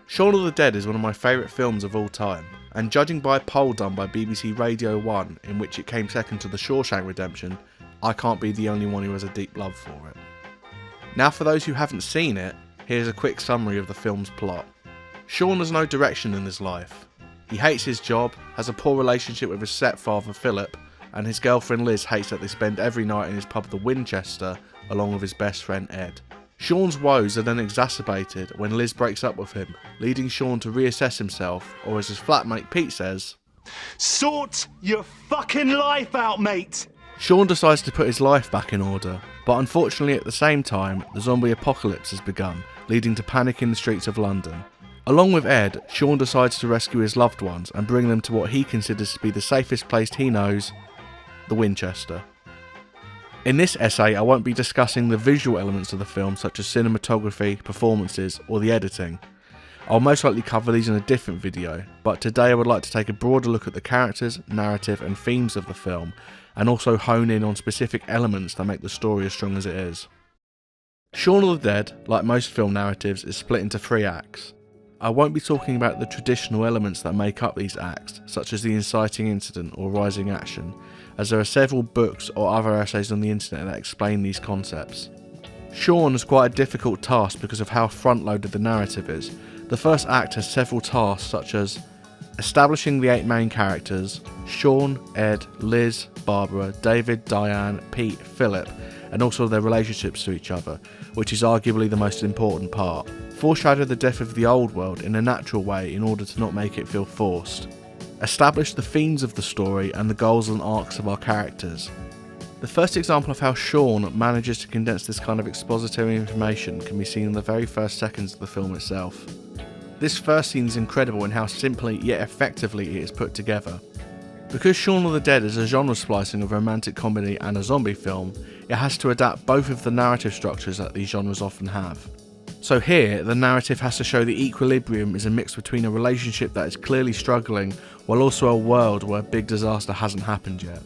Shaun of the Dead is one of my favourite films of all time, and judging by a poll done by BBC Radio 1 in which it came second to The Shawshank Redemption, I can't be the only one who has a deep love for it. Now for those who haven't seen it, here's a quick summary of the film's plot. Shaun has no direction in his life. He hates his job, has a poor relationship with his stepfather Philip, and his girlfriend Liz hates that they spend every night in his pub The Winchester along with his best friend Ed. Shaun's woes are then exacerbated when Liz breaks up with him, leading Shaun to reassess himself, or as his flatmate Pete says, "Sort your fucking life out, mate!" Shaun decides to put his life back in order, but unfortunately at the same time, the zombie apocalypse has begun, leading to panic in the streets of London. Along with Ed, Shaun decides to rescue his loved ones and bring them to what he considers to be the safest place he knows, the Winchester. In this essay, I won't be discussing the visual elements of the film such as cinematography, performances, or the editing. I'll most likely cover these in a different video, but today I would like to take a broader look at the characters, narrative and themes of the film, and also hone in on specific elements that make the story as strong as it is. Shaun of the Dead, like most film narratives, is split into 3 acts. I won't be talking about the traditional elements that make up these acts, such as the inciting incident or rising action, as there are several books or other essays on the internet that explain these concepts. Shaun has quite a difficult task because of how front-loaded the narrative is. The first act has several tasks such as establishing the 8 main characters, Shaun, Ed, Liz, Barbara, David, Diane, Pete, Philip, and also their relationships to each other, which is arguably the most important part. Foreshadow the death of the old world in a natural way in order to not make it feel forced. Establish the themes of the story and the goals and arcs of our characters. The first example of how Shaun manages to condense this kind of expository information can be seen in the very first seconds of the film itself. This first scene is incredible in how simply yet effectively it is put together. Because Shaun of the Dead is a genre splicing of a romantic comedy and a zombie film, it has to adapt both of the narrative structures that these genres often have. So here, the narrative has to show the equilibrium is a mix between a relationship that is clearly struggling, while also a world where a big disaster hasn't happened yet.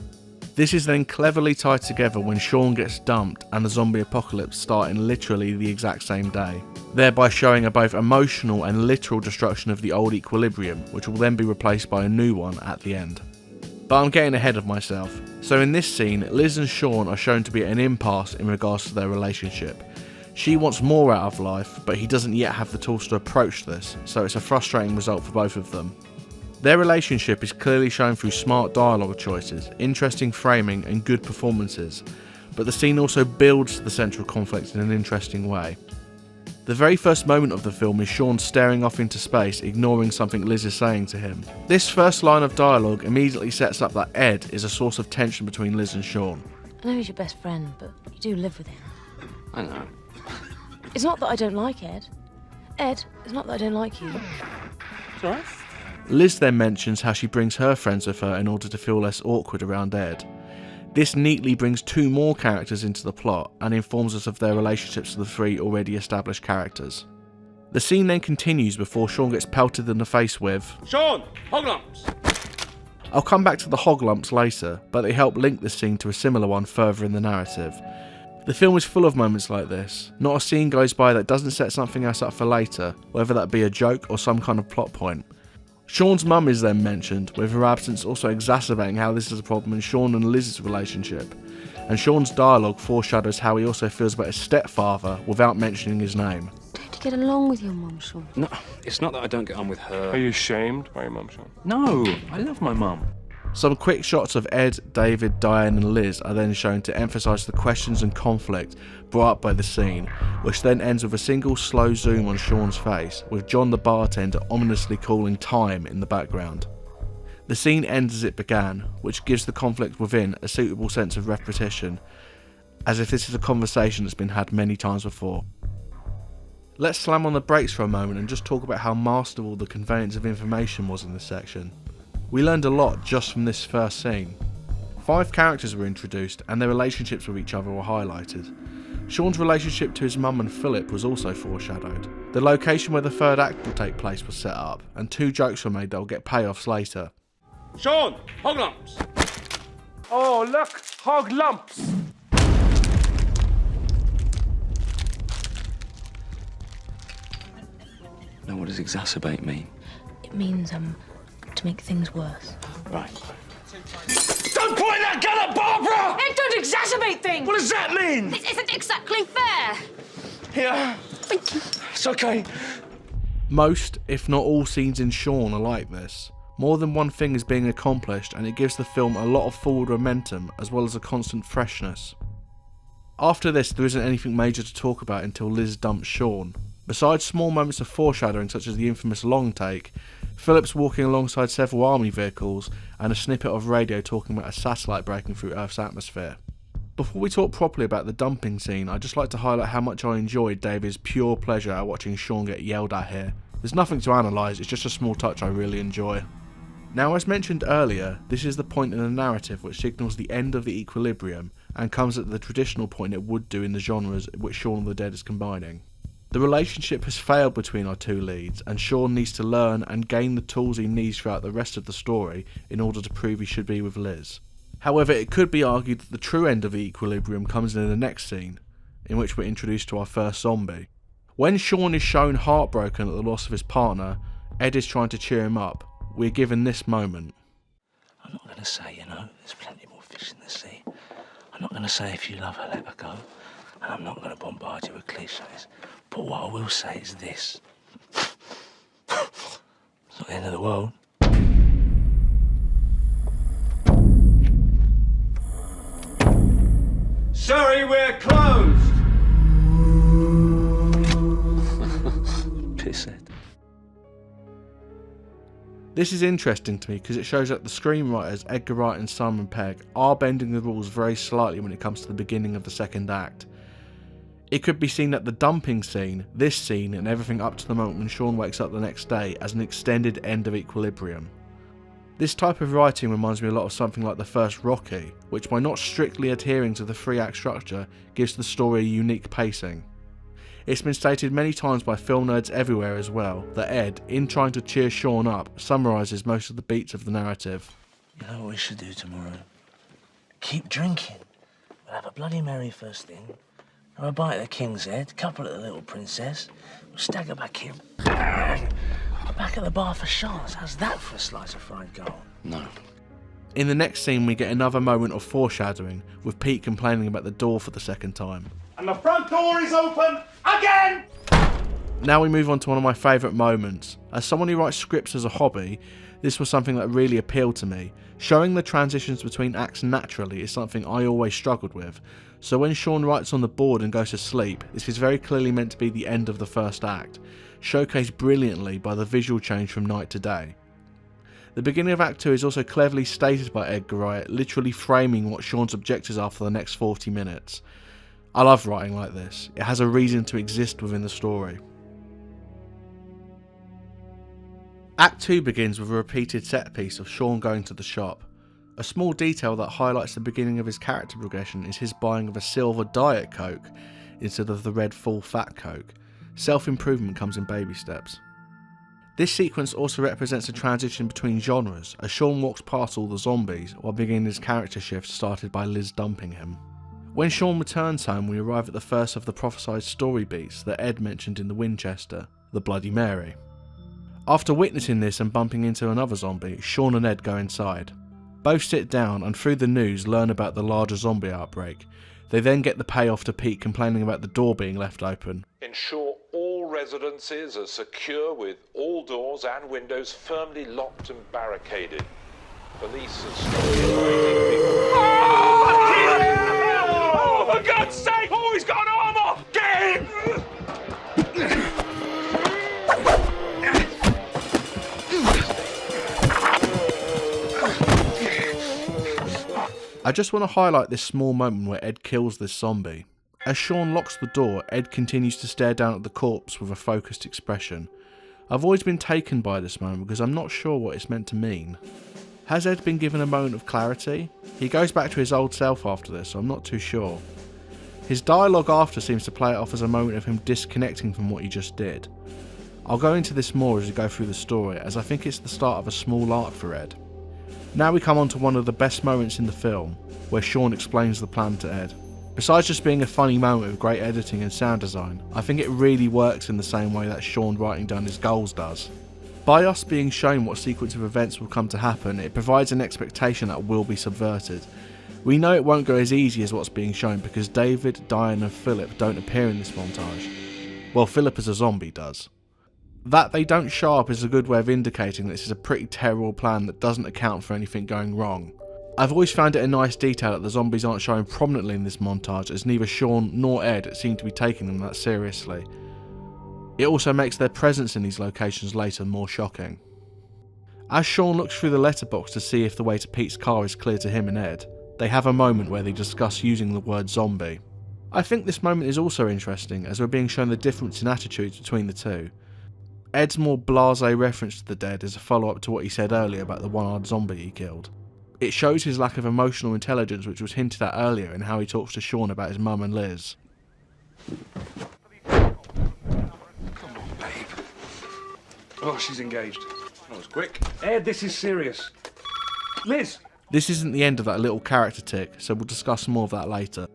This is then cleverly tied together when Shaun gets dumped and the zombie apocalypse start in literally the exact same day, thereby showing a both emotional and literal destruction of the old equilibrium, which will then be replaced by a new one at the end. But I'm getting ahead of myself. So in this scene, Liz and Shaun are shown to be at an impasse in regards to their relationship. She wants more out of life, but he doesn't yet have the tools to approach this, so it's a frustrating result for both of them. Their relationship is clearly shown through smart dialogue choices, interesting framing and good performances, but the scene also builds the central conflict in an interesting way. The very first moment of the film is Shaun staring off into space, ignoring something Liz is saying to him. This first line of dialogue immediately sets up that Ed is a source of tension between Liz and Shaun. I know he's your best friend, but you do live with him. I know. It's not that I don't like Ed. Ed, it's not that I don't like you. It's alright. Liz then mentions how she brings her friends with her in order to feel less awkward around Ed. This neatly brings 2 more characters into the plot and informs us of their relationships to the 3 already established characters. The scene then continues before Shaun gets pelted in the face with Shaun! Hog lumps! I'll come back to the hog lumps later, but they help link this scene to a similar one further in the narrative. The film is full of moments like this. Not a scene goes by that doesn't set something else up for later, whether that be a joke or some kind of plot point. Shaun's mum is then mentioned, with her absence also exacerbating how this is a problem in Shaun and Liz's relationship, and Shaun's dialogue foreshadows how he also feels about his stepfather without mentioning his name. Don't you get along with your mum, Shaun? No, it's not that I don't get on with her. Are you ashamed by your mum, Shaun? No, I love my mum. Some quick shots of Ed, David, Diane and Liz are then shown to emphasise the questions and conflict brought up by the scene, which then ends with a single slow zoom on Shaun's face, with John the bartender ominously calling time in the background. The scene ends as it began, which gives the conflict within a suitable sense of repetition, as if this is a conversation that's been had many times before. Let's slam on the brakes for a moment and just talk about how masterful the conveyance of information was in this section. We learned a lot just from this first scene. 5 characters were introduced and their relationships with each other were highlighted. Shaun's relationship to his mum and Philip was also foreshadowed. The location where the third act will take place was set up, and 2 jokes were made that will get payoffs later. Shaun! Hog lumps! Oh, look! Hog lumps! Now, what does exacerbate mean? It means, to make things worse. Right. Don't point that gun at Barbara! Ed, don't exacerbate things! What does that mean? This isn't exactly fair! Here. Thank you. It's okay. Most, if not all, scenes in Shaun are like this. More than one thing is being accomplished, and it gives the film a lot of forward momentum as well as a constant freshness. After this, there isn't anything major to talk about until Liz dumps Shaun. Besides small moments of foreshadowing such as the infamous long take, Phillips walking alongside several army vehicles, and a snippet of radio talking about a satellite breaking through Earth's atmosphere. Before we talk properly about the dumping scene, I'd just like to highlight how much I enjoyed David's pure pleasure at watching Shaun get yelled at here. There's nothing to analyse, it's just a small touch I really enjoy. Now, as mentioned earlier, this is the point in the narrative which signals the end of the equilibrium and comes at the traditional point it would do in the genres which Shaun of the Dead is combining. The relationship has failed between our two leads, and Shaun needs to learn and gain the tools he needs throughout the rest of the story in order to prove he should be with Liz. However, it could be argued that the true end of the equilibrium comes in the next scene, in which we're introduced to our first zombie. When Shaun is shown heartbroken at the loss of his partner, Ed is trying to cheer him up. We're given this moment. I'm not going to say, there's plenty more fish in the sea. I'm not going to say if you love her, let her go. And I'm not going to bombard you with cliches. But what I will say is this. It's not the end of the world. Sorry, we're closed. Pisshead. This is interesting to me because it shows that the screenwriters Edgar Wright and Simon Pegg are bending the rules very slightly when it comes to the beginning of the second act. It could be seen that the dumping scene, this scene, and everything up to the moment when Shaun wakes up the next day as an extended end of equilibrium. This type of writing reminds me a lot of something like the first Rocky, which by not strictly adhering to the 3-act structure gives the story a unique pacing. It's been stated many times by film nerds everywhere as well that Ed, in trying to cheer Shaun up, summarises most of the beats of the narrative. You know what we should do tomorrow? Keep drinking. We'll have a Bloody Mary first thing. Have a bite of the King's Head, couple at the Little Princess. We'll stagger back in. We're back at the bar for shots. How's that for a slice of fried gold? No. In the next scene we get another moment of foreshadowing, with Pete complaining about the door for the second time. And the front door is open again! Now we move on to one of my favourite moments. As someone who writes scripts as a hobby, this was something that really appealed to me. Showing the transitions between acts naturally is something I always struggled with, so when Shaun writes on the board and goes to sleep, this is very clearly meant to be the end of the first act, showcased brilliantly by the visual change from night to day. The beginning of Act 2 is also cleverly stated by Edgar Wright, literally framing what Shaun's objectives are for the next 40 minutes. I love writing like this, it has a reason to exist within the story. Act 2 begins with a repeated set piece of Shaun going to the shop. A small detail that highlights the beginning of his character progression is his buying of a silver Diet Coke instead of the red full fat Coke. Self-improvement comes in baby steps. This sequence also represents a transition between genres, as Shaun walks past all the zombies while beginning his character shift started by Liz dumping him. When Shaun returns home, we arrive at the first of the prophesied story beats that Ed mentioned in the Winchester, the Bloody Mary. After witnessing this and bumping into another zombie, Shaun and Ed go inside. Both sit down and through the news learn about the larger zombie outbreak. They then get the payoff to Pete complaining about the door being left open. Ensure all residences are secure with all doors and windows firmly locked and barricaded. Police and Oh, for God's sake! Oh, he's got an arm off! Get him! I just want to highlight this small moment where Ed kills this zombie. As Shaun locks the door, Ed continues to stare down at the corpse with a focused expression. I've always been taken by this moment because I'm not sure what it's meant to mean. Has Ed been given a moment of clarity? He goes back to his old self after this, so I'm not too sure. His dialogue after seems to play it off as a moment of him disconnecting from what he just did. I'll go into this more as we go through the story, as I think it's the start of a small arc for Ed. Now we come on to one of the best moments in the film, where Shaun explains the plan to Ed. Besides just being a funny moment with great editing and sound design, I think it really works in the same way that Shaun writing down his goals does. By us being shown what sequence of events will come to happen, it provides an expectation that will be subverted. We know it won't go as easy as what's being shown because David, Diane and Philip don't appear in this montage. Well, Philip as a zombie does. That they don't show up is a good way of indicating this is a pretty terrible plan that doesn't account for anything going wrong. I've always found it a nice detail that the zombies aren't shown prominently in this montage, as neither Shaun nor Ed seem to be taking them that seriously. It also makes their presence in these locations later more shocking. As Shaun looks through the letterbox to see if the way to Pete's car is clear to him and Ed, they have a moment where they discuss using the word zombie. I think this moment is also interesting as we're being shown the difference in attitudes between the two. Ed's more blasé reference to the dead is a follow-up to what he said earlier about the one-eyed zombie he killed. It shows his lack of emotional intelligence, which was hinted at earlier in how he talks to Shaun about his mum and Liz. Come on, babe. Oh, she's engaged. That was quick. Ed, this is serious. Liz! This isn't the end of that little character tick, so we'll discuss more of that later.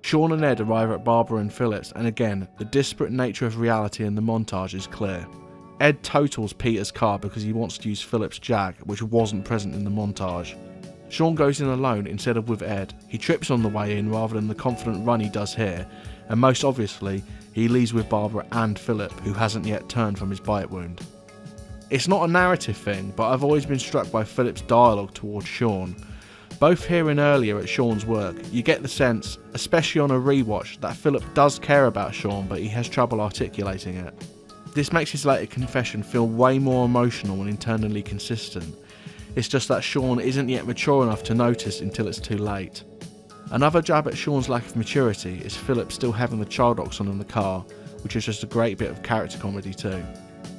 Shaun and Ed arrive at Barbara and Philip's, and again, the disparate nature of reality in the montage is clear. Ed totals Peter's car because he wants to use Philip's Jag, which wasn't present in the montage. Shaun goes in alone instead of with Ed. He trips on the way in rather than the confident run he does here, and most obviously, he leaves with Barbara and Philip, who hasn't yet turned from his bite wound. It's not a narrative thing, but I've always been struck by Philip's dialogue towards Shaun. Both here and earlier at Shaun's work, you get the sense, especially on a rewatch, that Philip does care about Shaun, but he has trouble articulating it. This makes his later confession feel way more emotional and internally consistent. It's just that Shaun isn't yet mature enough to notice until it's too late. Another jab at Shaun's lack of maturity is Philip still having the child locks on in the car, which is just a great bit of character comedy too.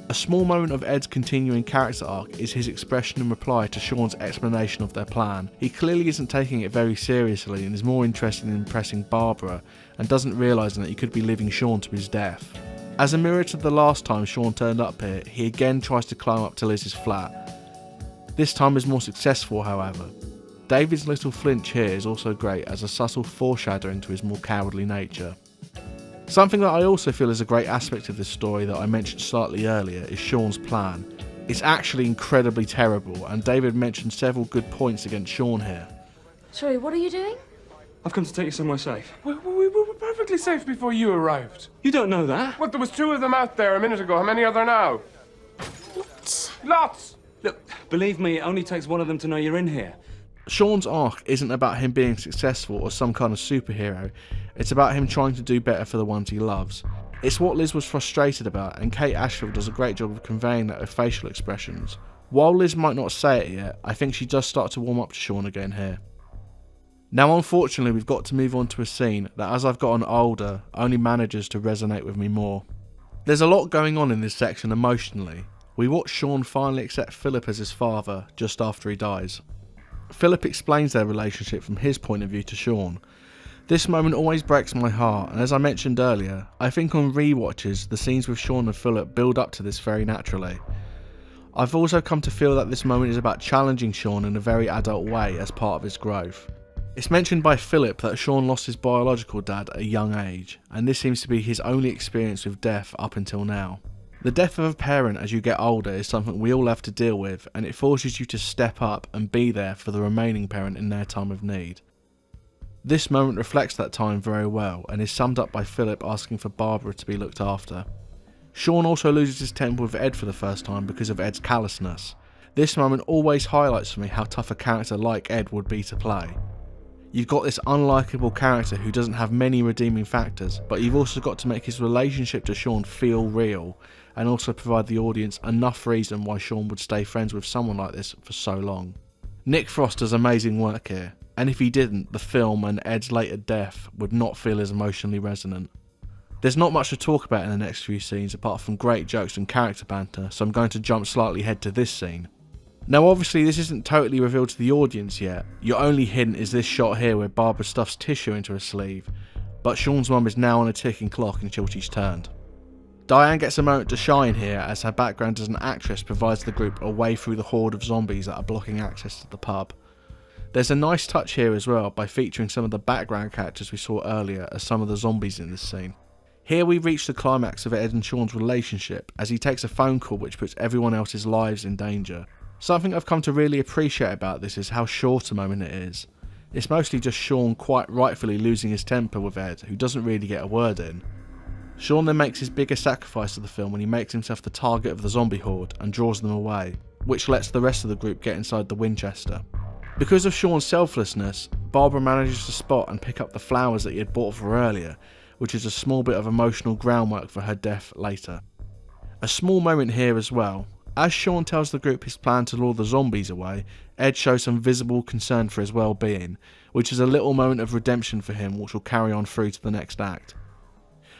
A small moment of Ed's continuing character arc is his expression in reply to Shaun's explanation of their plan. He clearly isn't taking it very seriously and is more interested in impressing Barbara and doesn't realise that he could be leaving Shaun to his death. As a mirror to the last time Shaun turned up here, he again tries to climb up to Liz's flat. This time is more successful, however. David's little flinch here is also great as a subtle foreshadowing to his more cowardly nature. Something that I also feel is a great aspect of this story that I mentioned slightly earlier is Shaun's plan. It's actually incredibly terrible, and David mentioned several good points against Shaun here. Sorry, what are you doing? I've come to take you somewhere safe. We were perfectly safe before you arrived. You don't know that. What, there was 2 of them out there a minute ago. How many are there now? Lots! Look, believe me, it only takes one of them to know you're in here. Shaun's arc isn't about him being successful or some kind of superhero, it's about him trying to do better for the ones he loves. It's what Liz was frustrated about, and Kate Ashfield does a great job of conveying that with facial expressions. While Liz might not say it yet, I think she does start to warm up to Shaun again here. Now unfortunately we've got to move on to a scene that as I've gotten older only manages to resonate with me more. There's a lot going on in this section emotionally. We watch Shaun finally accept Philip as his father just after he dies. Philip explains their relationship from his point of view to Shaun. This moment always breaks my heart, and as I mentioned earlier, I think on rewatches the scenes with Shaun and Philip build up to this very naturally. I've also come to feel that this moment is about challenging Shaun in a very adult way as part of his growth. It's mentioned by Philip that Shaun lost his biological dad at a young age, and this seems to be his only experience with death up until now. The death of a parent as you get older is something we all have to deal with, and it forces you to step up and be there for the remaining parent in their time of need. This moment reflects that time very well and is summed up by Philip asking for Barbara to be looked after. Shaun also loses his temper with Ed for the first time because of Ed's callousness. This moment always highlights for me how tough a character like Ed would be to play. You've got this unlikable character who doesn't have many redeeming factors, but you've also got to make his relationship to Shaun feel real, and also provide the audience enough reason why Shaun would stay friends with someone like this for so long. Nick Frost does amazing work here, and if he didn't, the film and Ed's later death would not feel as emotionally resonant. There's not much to talk about in the next few scenes apart from great jokes and character banter, so I'm going to jump slightly ahead to this scene. Now obviously this isn't totally revealed to the audience yet. Your only hint is this shot here where Barbara stuffs tissue into her sleeve, but Shaun's mum is now on a ticking clock until she's turned. Diane gets a moment to shine here as her background as an actress provides the group a way through the horde of zombies that are blocking access to the pub. There's a nice touch here as well by featuring some of the background characters we saw earlier as some of the zombies in this scene. Here we reach the climax of Ed and Shaun's relationship as he takes a phone call which puts everyone else's lives in danger. Something I've come to really appreciate about this is how short a moment it is. It's mostly just Shaun quite rightfully losing his temper with Ed, who doesn't really get a word in. Shaun then makes his biggest sacrifice of the film when he makes himself the target of the zombie horde and draws them away, which lets the rest of the group get inside the Winchester. Because of Shaun's selflessness, Barbara manages to spot and pick up the flowers that he had bought for her earlier, which is a small bit of emotional groundwork for her death later. A small moment here as well. As Shaun tells the group his plan to lure the zombies away, Ed shows some visible concern for his well-being, which is a little moment of redemption for him which will carry on through to the next act.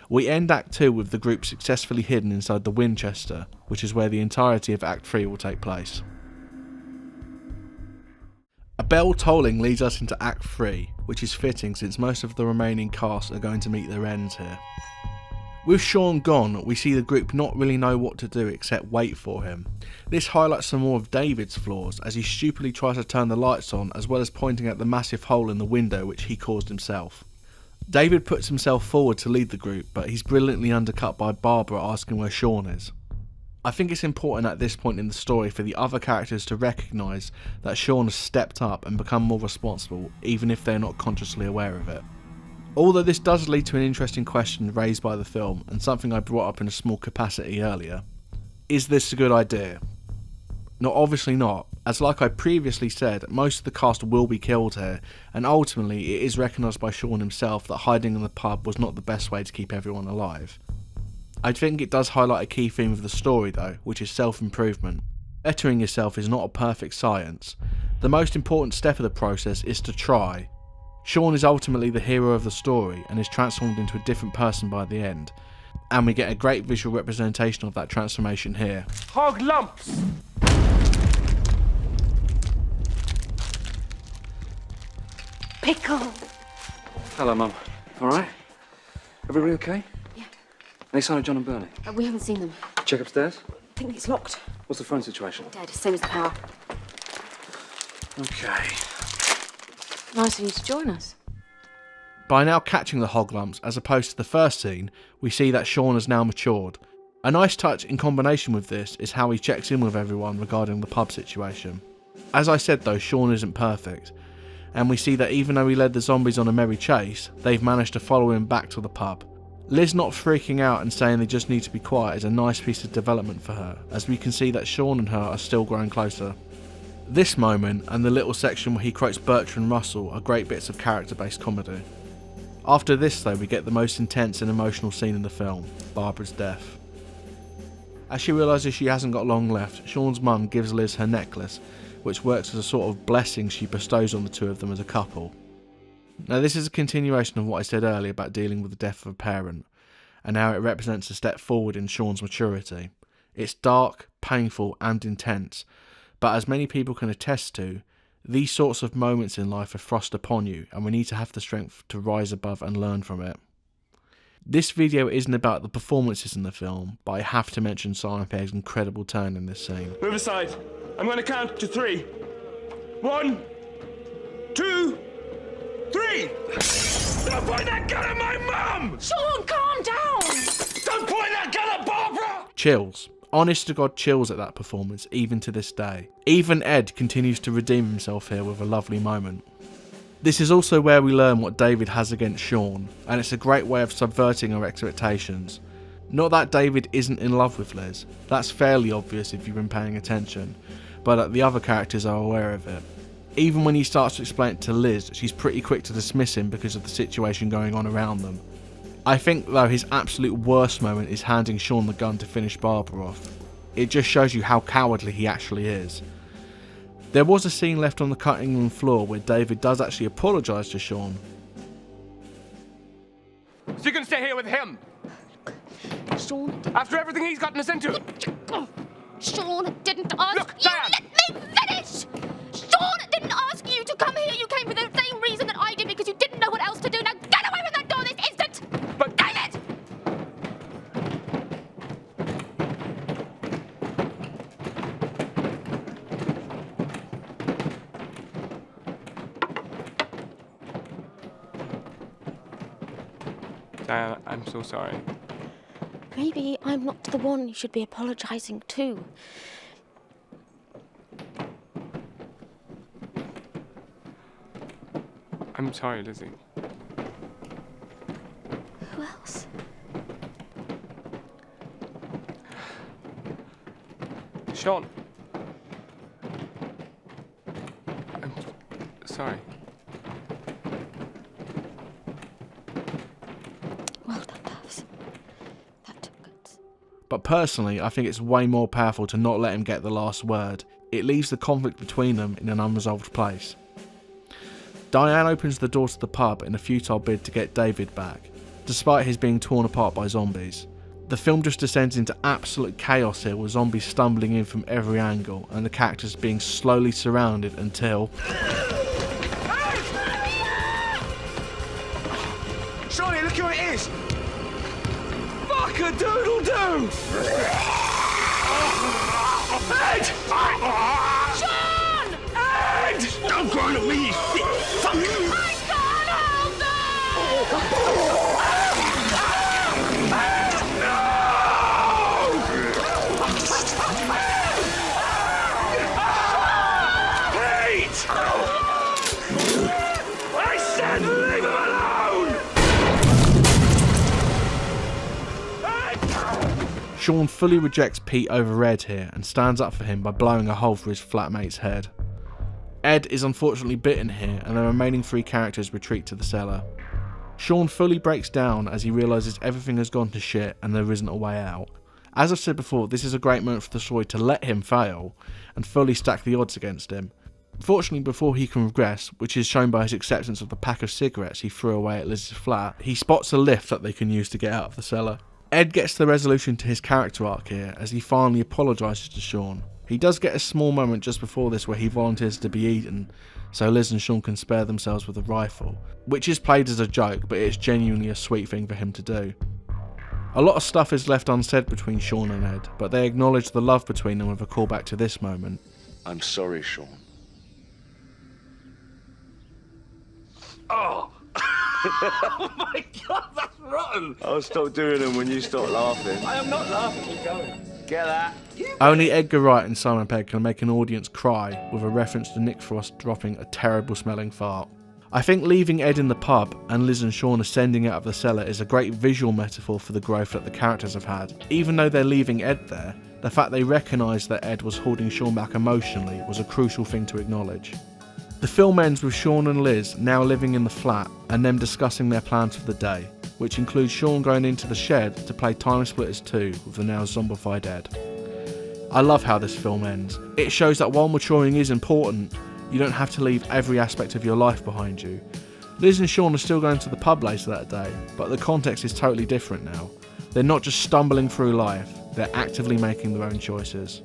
We end Act 2 with the group successfully hidden inside the Winchester, which is where the entirety of Act 3 will take place. A bell tolling leads us into Act 3, which is fitting since most of the remaining cast are going to meet their ends here. With Shaun gone, we see the group not really know what to do except wait for him. This highlights some more of David's flaws as he stupidly tries to turn the lights on as well as pointing at the massive hole in the window which he caused himself. David puts himself forward to lead the group, but he's brilliantly undercut by Barbara asking where Shaun is. I think it's important at this point in the story for the other characters to recognise that Shaun has stepped up and become more responsible, even if they're not consciously aware of it. Although this does lead to an interesting question raised by the film, and something I brought up in a small capacity earlier. Is this a good idea? No, obviously not, as like I previously said, most of the cast will be killed here, and ultimately it is recognised by Shaun himself that hiding in the pub was not the best way to keep everyone alive. I think it does highlight a key theme of the story though, which is self-improvement. Bettering yourself is not a perfect science. The most important step of the process is to try. Shaun is ultimately the hero of the story and is transformed into a different person by the end, and we get a great visual representation of that transformation here. Hog lumps! Pickle. Hello, Mum. All right? Everybody okay? Yeah. Any sign of John and Bernie? We haven't seen them. Check upstairs. I think it's locked. What's the phone situation? Dead, same as the power. Okay. Nice of you to join us. By now catching the hog lumps, as opposed to the first scene, we see that Shaun has now matured. A nice touch in combination with this is how he checks in with everyone regarding the pub situation. As I said though, Shaun isn't perfect, and we see that even though he led the zombies on a merry chase, they've managed to follow him back to the pub. Liz not freaking out and saying they just need to be quiet is a nice piece of development for her, as we can see that Shaun and her are still growing closer. This moment and the little section where he quotes Bertrand Russell are great bits of character-based comedy. After this though, we get the most intense and emotional scene in the film, Barbara's death. As she realises she hasn't got long left, Shaun's mum gives Liz her necklace, which works as a sort of blessing she bestows on the two of them as a couple. Now this is a continuation of what I said earlier about dealing with the death of a parent, and how it represents a step forward in Shaun's maturity. It's dark, painful and intense, but as many people can attest to, these sorts of moments in life are thrust upon you, and we need to have the strength to rise above and learn from it. This video isn't about the performances in the film, but I have to mention Simon Pegg's incredible turn in this scene. Move aside. I'm going to count to 3. 1, 2, 3! Don't point that gun at my mum! Shaun, calm down! Don't point that gun at Barbara! Chills. Honest to God chills at that performance, even to this day. Even Ed continues to redeem himself here with a lovely moment. This is also where we learn what David has against Shaun, and it's a great way of subverting our expectations. Not that David isn't in love with Liz, that's fairly obvious if you've been paying attention, but that the other characters are aware of it. Even when he starts to explain it to Liz, she's pretty quick to dismiss him because of the situation going on around them. I think though his absolute worst moment is handing Shaun the gun to finish Barbara off. It just shows you how cowardly he actually is. There was a scene left on the cutting room floor where David does actually apologise to Shaun. So you're going to stay here with him? Shaun. After everything he's gotten us into? Shaun didn't ask Look, you. Dad! Let me finish! Shaun didn't ask you to come here. You came for the same reason that I did because you didn't know what else to do. Now get away from that door this instant! But David! Diana, I'm so sorry. Maybe I'm not the one you should be apologising to. I'm sorry, Lizzie. Who else? Shaun. I'm sorry. Well done, Dubs. That took guts. But personally, I think it's way more powerful to not let him get the last word. It leaves the conflict between them in an unresolved place. Diane opens the door to the pub in a futile bid to get David back, despite his being torn apart by zombies. The film just descends into absolute chaos here, with zombies stumbling in from every angle and the characters being slowly surrounded until... Shawnee, look who it is! Fuck a doodle doo! Ed! Shaun! Ed! Don't grind at me, you sick fuck! I can't help Pete! I said leave him alone! Shaun fully rejects Pete over Ed here and stands up for him by blowing a hole through his flatmate's head. Ed is unfortunately bitten here and the remaining 3 characters retreat to the cellar. Shaun fully breaks down as he realises everything has gone to shit and there isn't a way out. As I've said before, this is a great moment for the story to let him fail and fully stack the odds against him. Fortunately, before he can regress, which is shown by his acceptance of the pack of cigarettes he threw away at Liz's flat, he spots a lift that they can use to get out of the cellar. Ed gets the resolution to his character arc here as he finally apologises to Shaun. He does get a small moment just before this where he volunteers to be eaten, so Liz and Shaun can spare themselves with a rifle, which is played as a joke, but it's genuinely a sweet thing for him to do. A lot of stuff is left unsaid between Shaun and Ed, but they acknowledge the love between them with a callback to this moment. I'm sorry, Shaun. Oh! Oh my god, that's rotten! I'll stop doing them when you stop laughing. I am not laughing, keep going. Get that? Only Edgar Wright and Simon Pegg can make an audience cry with a reference to Nick Frost dropping a terrible smelling fart. I think leaving Ed in the pub and Liz and Shaun ascending out of the cellar is a great visual metaphor for the growth that the characters have had. Even though they're leaving Ed there, the fact they recognised that Ed was holding Shaun back emotionally was a crucial thing to acknowledge. The film ends with Shaun and Liz now living in the flat and them discussing their plans for the day, which includes Shaun going into the shed to play Time Splitters 2 with the now zombified Ed. I love how this film ends. It shows that while maturing is important, you don't have to leave every aspect of your life behind you. Liz and Shaun are still going to the pub later that day, but the context is totally different now. They're not just stumbling through life, they're actively making their own choices.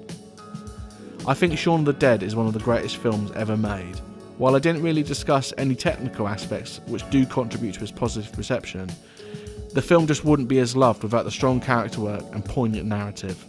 I think Shaun of the Dead is one of the greatest films ever made. While I didn't really discuss any technical aspects which do contribute to its positive reception, the film just wouldn't be as loved without the strong character work and poignant narrative.